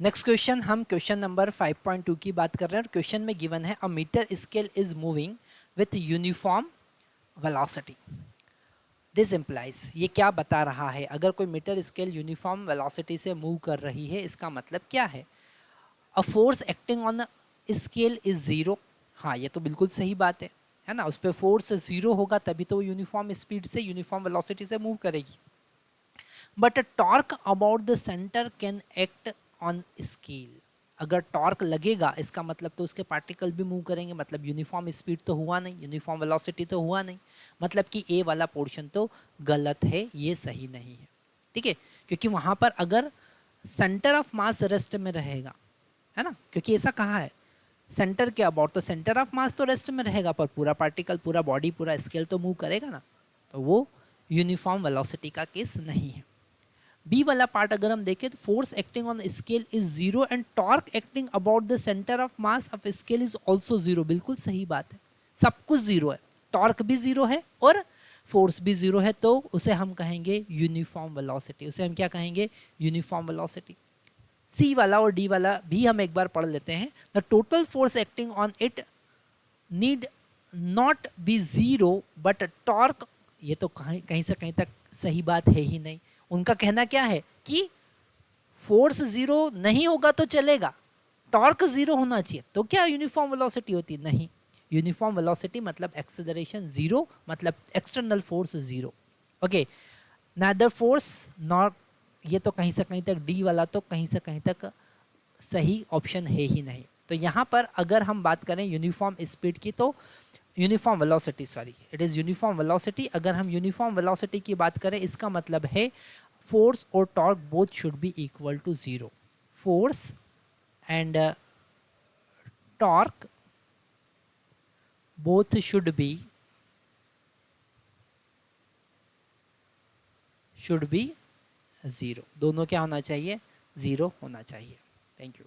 Next question, हम question number 5.2 की बात कर रहे हैं और क्वेश्चन में गिवन है a metre scale is moving with uniform velocity. This implies, ये क्या बता रहा है? अगर कोई मीटर स्केल यूनिफॉर्म वेलोसिटी से मूव कर रही है, इसका मतलब क्या है? A force acting on scale is zero. हाँ, ये तो बिल्कुल सही बात है ना। उस पर फोर्स जीरो होगा तभी तो यूनिफॉर्म स्पीड से, यूनिफॉर्म वेलोसिटी से मूव करेगी। But torque about the centre can act on scale. अगर टॉर्क लगेगा इसका मतलब तो उसके पार्टिकल भी मूव करेंगे, मतलब यूनिफॉर्म स्पीड तो हुआ नहीं, यूनिफॉर्म वेलोसिटी तो हुआ नहीं। मतलब कि ए वाला पोर्शन तो गलत है, ये सही नहीं है। ठीक है, क्योंकि वहां पर अगर सेंटर ऑफ मास रेस्ट में रहेगा, है ना, क्योंकि ऐसा कहा है सेंटर के अबाउट, तो सेंटर ऑफ मास तो रेस्ट में रहेगा पर पूरा पार्टिकल, पूरा बॉडी, पूरा स्केल तो मूव करेगा ना, तो वो यूनिफॉर्म वेलोसिटी का केस नहीं है। बी वाला पार्ट अगर हम देखें तो force acting on scale is zero and torque acting about the centre of mass of scale is also zero. बिल्कुल सही बात है, सब कुछ जीरो है, टॉर्क भी जीरो है और फोर्स भी जीरो है, तो उसे हम कहेंगे यूनिफॉर्म वेलोसिटी। उसे हम क्या कहेंगे? Uniform velocity. सी वाला और डी वाला भी हम एक बार पढ़ लेते हैं। The total force acting on it need not be zero but torque, ये तो कहीं से कहीं तक सही बात है ही नहीं। उनका कहना क्या है कि फोर्स जीरो नहीं होगा तो चलेगा, टॉर्क जीरो होना चाहिए, तो क्या यूनिफॉर्म वेलोसिटी होती? नहीं, यूनिफॉर्म वेलोसिटी मतलब एक्सेलरेशन जीरो, मतलब external force zero. Okay, another force not, ये तो कहीं से कहीं तक डी वाला तो कहीं से कहीं तक सही ऑप्शन है ही नहीं। तो यहाँ पर अगर हम बात करें यूनिफॉर्म स्पीड की, तो uniform velocity, sorry, it is uniform velocity. अगर हम यूनिफॉर्म वेलोसिटी की बात करें, इसका मतलब है फोर्स और torque both should be equal to zero. Force and torque both should be zero. दोनों क्या होना चाहिए? जीरो होना चाहिए। Thank you.